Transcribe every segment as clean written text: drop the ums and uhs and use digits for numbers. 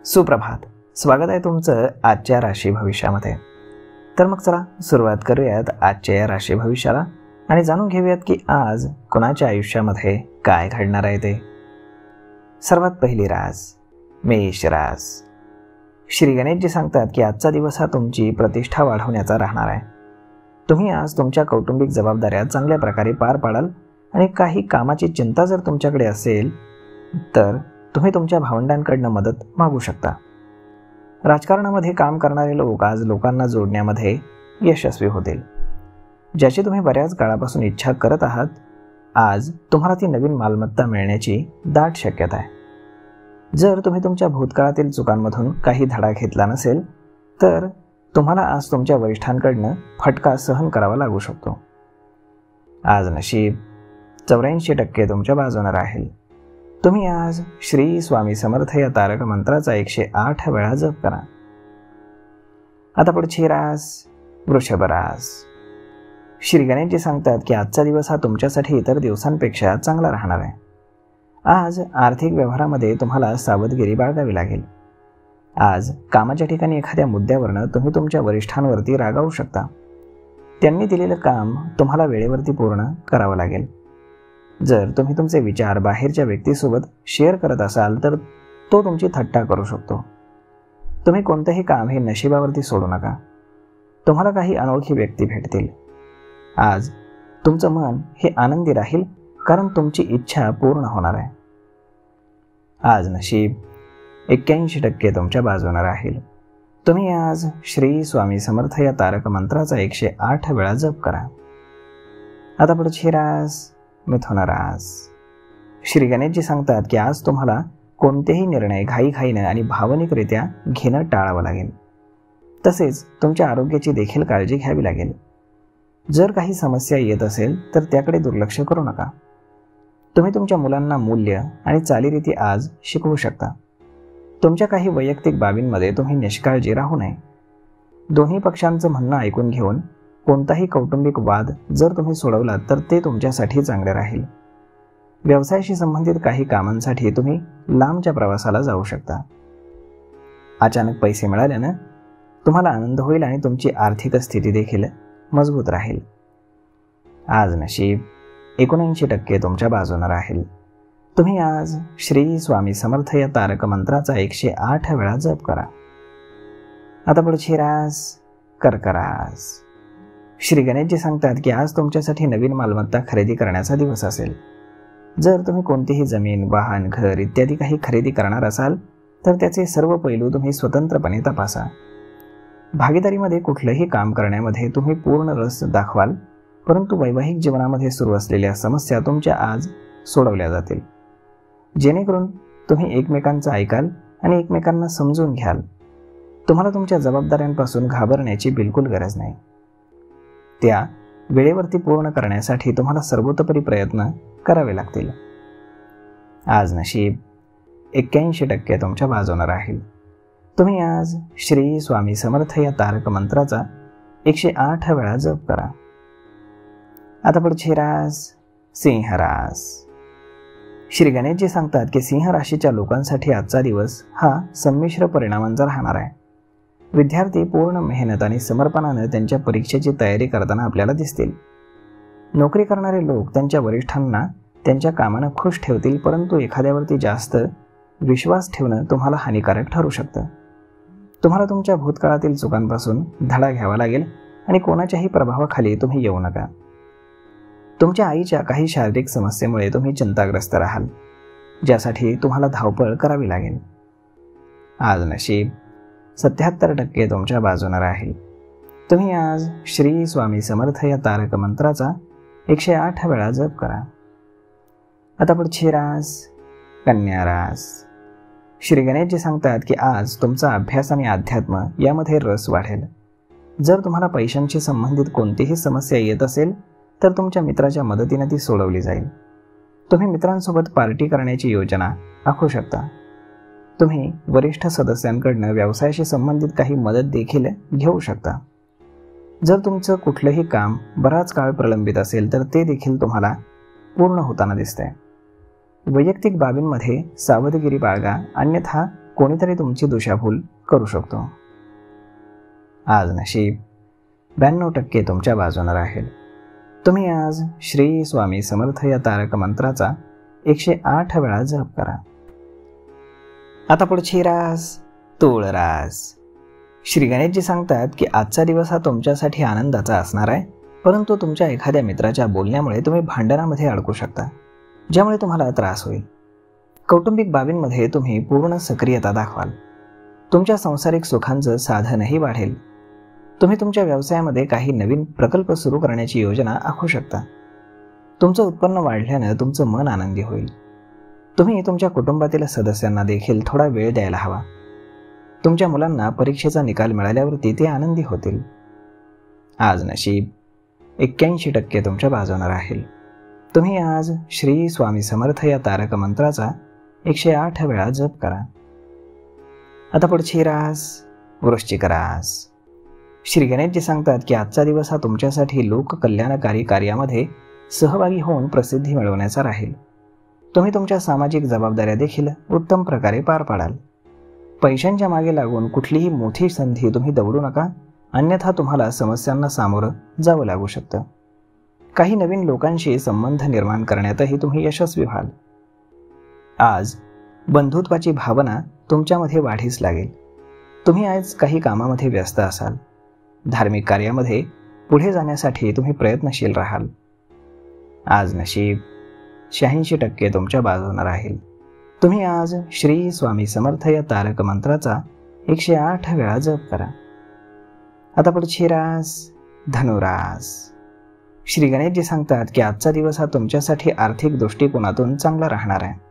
सुप्रभात. स्वागत आहे तुमचं आजच्या राशी भविष्यामध्ये. तर मग चला सुरुवात करूयात आजच्या या राशी भविष्याला आणि जाणून घेऊयात की आज कोणाच्या आयुष्यामध्ये काय घडणार आहे ते. सर्वात पहिली रास मेष रास. श्री गणेशजी सांगतात की आजचा दिवस हा तुमची प्रतिष्ठा वाढवण्याचा राहणार आहे. तुम्ही आज तुमच्या कौटुंबिक जबाबदाऱ्या चांगल्या प्रकारे पार पाडाल आणि काही कामाची चिंता जर तुमच्याकडे असेल तर तुम्ही तुमच्या भावंडांकडनं मदत मागू शकता. राजकारणामध्ये काम करणारे लोक आज लोकांना जोडण्यामध्ये यशस्वी होतील. ज्याची तुम्ही बऱ्याच काळापासून इच्छा करत आहात, आज तुम्हाला ती नवीन मालमत्ता मिळण्याची दाट शक्यता आहे. जर तुम्ही तुमच्या भूतकाळातील चुकांमधून काही धडा घेतला नसेल तर तुम्हाला आज तुमच्या वरिष्ठांकडनं फटका सहन करावा लागू शकतो. आज नशीब 84% तुमच्या बाजूने राहील. तुम्ही आज श्री स्वामी समर्थ या तारक मंत्राचा 108 वेळा जप करा. आता पुढची रास वृषभ रास. श्री गणेशजी सांगतात की आजचा दिवस हा तुमच्यासाठी इतर दिवसांपेक्षा चांगला राहणार आहे. आज आर्थिक व्यवहारामध्ये तुम्हाला सावधगिरी बाळगावी लागेल. आज कामाच्या ठिकाणी एखाद्या मुद्द्यावरनं तुम्ही तुमच्या वरिष्ठांवरती रागावू शकता. त्यांनी दिलेलं काम तुम्हाला वेळेवरती पूर्ण करावं लागेल. जर तुम्ही तुमचे विचार बाहेरच्या व्यक्तीसोबत शेअर करत असाल तर तो तुमची थट्टा करू शकतो. तुम्ही कोणतंही काम हे नशिबावरती सोडू नका. तुम्हाला काही अनोळखी व्यक्ती भेटतील. आज तुमचं मन हे आनंदी राहील कारण तुमची इच्छा पूर्ण होणार आहे. आज नशीब 81% तुमच्या बाजूने राहील. तुम्ही आज श्री स्वामी समर्थ या तारक मंत्राचा 108 वेळा जप करा. आता पुढची रास मिथुन रास. श्री गणेशजी सांगतात की आज तुम्हाला कोणतेही निर्णय घाईघाईनं आणि भावनिकरित्या घेणं टाळावं लागेल. तसेच तुमच्या आरोग्याची देखील काळजी घ्यावी लागेल. जर काही समस्या येत असेल तर त्याकडे दुर्लक्ष करू नका. तुम्ही तुमच्या मुलांना मूल्य आणि चालीरीती आज शिकवू शकता. तुमच्या काही वैयक्तिक बाबींमध्ये तुम्ही निष्काळजी राहू नये. दोन्ही पक्षांचं म्हणणं ऐकून घेऊन कोणताही कौटुंबिक वाद जर तुम्ही सोडवलात तर ते तुमच्यासाठी चांगले राहील. व्यवसायाशी संबंधित काही कामांसाठी तुम्ही लांबच्या प्रवासाला जाऊ शकता. अचानक पैसे मिळाल्यानं तुम्हाला आनंद होईल आणि तुमची आर्थिक स्थिती देखील मजबूत राहील. आज नशीब 79% तुमच्या बाजूने राहील. तुम्ही आज श्री स्वामी समर्थ या तारक मंत्राचा 108 वेळा जप करा. आता पुढची रास कर्क रास. श्री गणेशजी सांगतात की आज तुमच्यासाठी नवीन मालमत्ता खरेदी करण्याचा दिवस असेल. जर तुम्ही कोणतीही जमीन, वाहन, घर इत्यादी काही खरेदी करणार असाल तर त्याचे सर्व पैलू तुम्ही स्वतंत्रपणे तपासा. भागीदारीमध्ये कुठलंही काम करण्यामध्ये तुम्ही पूर्ण रस दाखवाल, परंतु वैवाहिक जीवनामध्ये सुरू असलेल्या समस्या तुमच्या आज सोडवल्या जातील. जेणेकरून तुम्ही एकमेकांचं ऐकाल आणि एकमेकांना समजून घ्याल. तुम्हाला तुमच्या जबाबदाऱ्यांपासून घाबरण्याची बिलकुल गरज नाही. त्या वेळेवरती पूर्ण करण्यासाठी तुम्हाला सर्वतोपरी प्रयत्न करावे लागतील. आज नशीब 81% तुमच्या बाजूने राहील. तुम्ही आज श्री स्वामी समर्थ या तारक मंत्राचा 108 वेळा जप करा. आता पुढची रास सिंह रास. श्री गणेशजी सांगतात की सिंह राशीच्या लोकांसाठी आजचा दिवस हा संमिश्र परिणामांचा राहणार आहे. विद्यार्थी पूर्ण मेहनत आणि समर्पणाने त्यांच्या परीक्षेची तयारी करताना आपल्याला दिसतील. नोकरी करणारे लोक त्यांच्या वरिष्ठांना त्यांच्या कामानं खुश ठेवतील, परंतु एखाद्यावरती जास्त विश्वास ठेवणं तुम्हाला हानिकारक ठरू शकतं. तुम्हाला तुमच्या भूतकाळातील चुकांपासून धडा घ्यावा लागेल आणि कोणाच्याही प्रभावाखाली तुम्ही येऊ नका. तुमच्या आईच्या काही शारीरिक समस्येमुळे तुम्ही चिंताग्रस्त राहाल, ज्यासाठी तुम्हाला धावपळ करावी लागेल. आज नशीब 77% तुमच्या बाजूने राहील. तुम्ही आज श्री स्वामी समर्थ या तारक मंत्राचा 108 वेळा जप करा. आता पुढची रास कन्या रास. श्री गणेशजी सांगतात की आज तुमचा अभ्यास आणि अध्यात्म यामध्ये रस वाढेल. जर तुम्हाला पैशांशी संबंधित कोणतीही समस्या येत असेल तर तुमच्या मित्राच्या मदतीने ती सोडवली जाईल. तुम्ही मित्रांसोबत पार्टी करण्याची योजना आखू शकता. तुम्ही वरिष्ठ सदस्यांकडनं व्यवसायाशी संबंधित काही मदत देखील घेऊ शकता. जर तुमचं कुठलंही काम बराच काळ प्रलंबित असेल तर ते देखील तुम्हाला पूर्ण होताना दिसतंय. वैयक्तिक बाबींमध्ये सावधगिरी बाळगा, अन्यथा कोणीतरी तुमची दिशाभूल करू शकतो. आज नशीब 92% तुमच्या बाजूने राहील. तुम्ही आज श्री स्वामी समर्थ या तारक मंत्राचा 108 वेळा जप करा. आता पुढची रास तूळ रास. श्री गणेशजी सांगतात की आजचा दिवस हा तुमच्यासाठी आनंदाचा असणार आहे, परंतु तुमच्या एखाद्या मित्राच्या बोलण्यामुळे तुम्ही भांडणामध्ये अडकू शकता, ज्यामुळे तुम्हाला त्रास होईल. कौटुंबिक बाबींमध्ये तुम्ही पूर्ण सक्रियता दाखवाल. तुमच्या सांसारिक सुखांचं साधनही वाढेल. तुम्ही तुमच्या व्यवसायामध्ये काही नवीन प्रकल्प सुरू करण्याची योजना आखू शकता. तुमचं उत्पन्न वाढल्यानं तुमचं मन आनंदी होईल. तुम्ही तुमच्या कुटुंबातील सदस्यांना देखील थोडा वेळ द्यायला हवा. तुमच्या मुलांना परीक्षेचा निकाल मिळाल्यावरती ते आनंदी होतील. आज नशीब 81% तुमच्या बाजूने राहील. तुम्ही आज श्री स्वामी समर्थ या तारक मंत्राचा 108 वेळा जप करा. आता पुढची रास वृश्चिक रास. श्री गणेशजी सांगतात की आजचा दिवस हा तुमच्यासाठी लोककल्याणकारी कार्यामध्ये सहभागी होऊन प्रसिद्धी मिळवण्याचा राहील. तुम्ही तुमच्या सामाजिक जबाबदाऱ्या देखील उत्तम प्रकारे पार पाडाल. पैशांच्या मागे लागून कुठलीही मोठी संधी तुम्ही दवडू नका, अन्यथा तुम्हाला समस्यांना सामोरं जावं लागू शकतं. काही नवीन लोकांशी संबंध निर्माण करण्यातही तुम्ही यशस्वी व्हाल. आज बंधुत्वाची भावना तुमच्यामध्ये वाढीस लागेल. तुम्ही आज काही कामामध्ये व्यस्त असाल. धार्मिक कार्यामध्ये पुढे जाण्यासाठी तुम्ही प्रयत्नशील राहाल. आज नशीब 86% तुमच्या बाजूने राहील. तुम्ही आज श्री स्वामी समर्थ या तारक मंत्राचा 108 वेळा जप करा. आता पुढची रास धनुरास. श्री गणेशजी सांगतात की आजचा दिवस हा तुमच्यासाठी आर्थिक दृष्टिकोनातून चांगला राहणार आहे.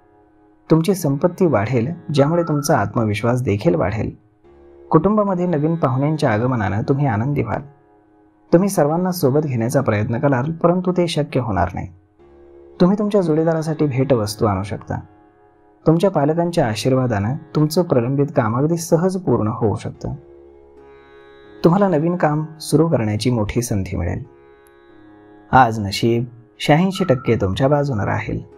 तुमची संपत्ती वाढेल, ज्यामुळे तुमचा आत्मविश्वास देखील वाढेल. कुटुंबामध्ये नवीन पाहुण्यांच्या आगमनानं तुम्ही आनंदी व्हाल. तुम्ही सर्वांना सोबत घेण्याचा प्रयत्न कराल, परंतु ते शक्य होणार नाही. तुम्ही तुमच्या जोडीदारासाठी भेटवस्तू आणू शकता. तुमच्या पालकांच्या आशीर्वादानं तुमचं प्रलंबित काम अगदी सहज पूर्ण होऊ शकतं. तुम्हाला नवीन काम सुरू करण्याची मोठी संधी मिळेल. आज नशीब 86% तुमच्या बाजूने राहील.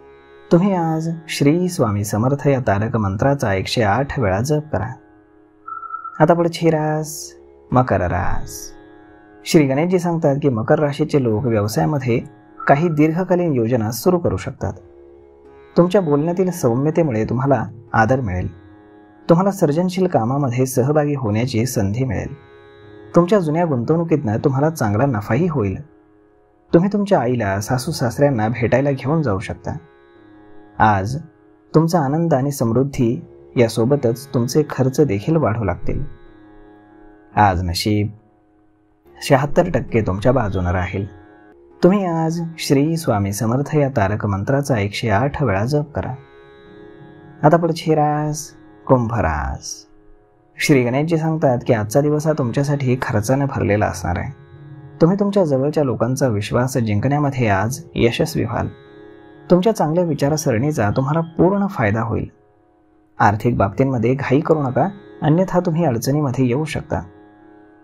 तुम्ही आज श्री स्वामी समर्थ या तारक मंत्राचा 108 वेळा जप करा. आता पुढची रास मकर रास. श्री गणेशजी सांगतात की मकर राशीचे लोक व्यवसायामध्ये काही दीर्घकालीन योजना सुरू करू शकतात. तुमच्या बोलण्यातील सौम्यतेमुळे तुम्हाला आदर मिळेल. तुम्हाला सर्जनशील कामामध्ये सहभागी होण्याची संधी मिळेल. तुमच्या जुन्या गुंतवणुकीतनं तुम्हाला चांगला नफाही होईल. तुम्ही तुमच्या आईला, सासू सासऱ्यांना भेटायला घेऊन जाऊ शकता. आज तुमचा आनंद आणि समृद्धी यासोबतच तुमचे खर्च देखील वाढू लागतील. आज नशीब 76% तुमच्या बाजूने राहील. तुम्ही आज श्री स्वामी समर्थ या तारक मंत्राचा 108 वेळा जप करा. आता पुढची रास कुंभ रास. श्री गणेशजी सांगतात की आजचा दिवस हा तुमच्यासाठी खर्चाने भरलेला असणार आहे. तुम्ही तुमच्या जवळच्या लोकांचा विश्वास जिंकण्यामध्ये आज यशस्वी व्हाल. तुमच्या चांगल्या विचारसरणीचा तुम्हाला पूर्ण फायदा होईल. आर्थिक बाबतींमध्ये घाई करू नका, अन्यथा तुम्ही अडचणीमध्ये येऊ शकता.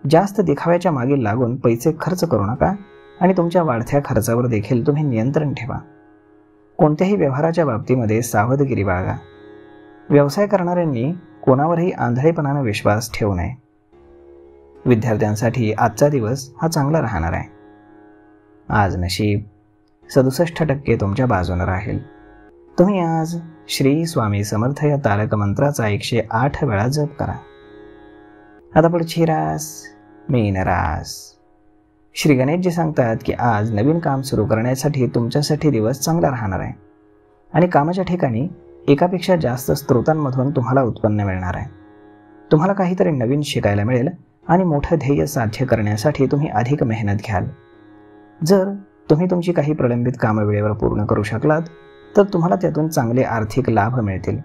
जास्त दिखाव्याच्या मागे लागून पैसे खर्च करू नका आणि तुमच्या वाढत्या खर्चावर देखील तुम्ही नियंत्रण ठेवा. कोणत्याही व्यवहाराच्या बाबतीमध्ये सावधगिरी बाळगा. व्यवसाय करणाऱ्यांनी कोणावरही आंधळेपणाने विश्वास ठेवू नये. विद्यार्थ्यांसाठी आजचा दिवस हा चांगला राहणार आहे. आज नशीब 67% तुमच्या बाजूने राहील. तुम्ही आज श्री स्वामी समर्थ या तारक मंत्राचा 108 वेळा जप करा. आता पुढची रास मीन रास. श्री गणेशजी सांगतात की आज नवीन काम सुरू करण्यासाठी तुमच्यासाठी दिवस चांगला राहणार आहे आणि कामाच्या ठिकाणी एकापेक्षा जास्त स्रोतांमधून तुम्हाला उत्पन्न मिळणार आहे. तुम्हाला काहीतरी नवीन शिकायला मिळेल आणि मोठं ध्येय साध्य करण्यासाठी तुम्ही अधिक मेहनत घ्याल. जर तुम्ही तुमची काही प्रलंबित कामं वेळेवर पूर्ण करू शकलात तर तुम्हाला त्यातून चांगले आर्थिक लाभ मिळतील.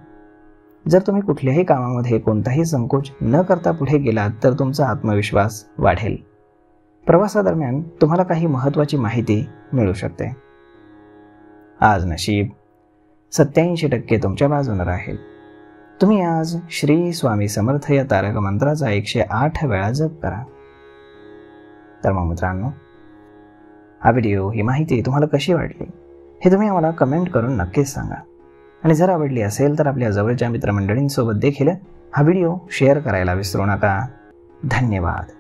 जर तुम्ही कुठल्याही कामामध्ये कोणताही संकोच न करता पुढे गेलात तर तुमचा आत्मविश्वास वाढेल. प्रवासादरम्यान तुम्हाला काही महत्त्वाची माहिती मिळू शकते. आज नशीब 87% तुमच्या बाजूने राहील. तुम्ही आज श्री स्वामी समर्थ या तारक मंत्राचा 108 वेळा जप करा. तर मग मित्रांनो, हा व्हिडिओ, ही माहिती तुम्हाला कशी वाटली हे तुम्ही आम्हाला कमेंट करून नक्कीच सांगा. आणि जर आवडली असेल तर आपल्या जवळच्या मित्रमंडळींसोबत देखील हा व्हिडिओ शेअर करायला विसरू नका. धन्यवाद.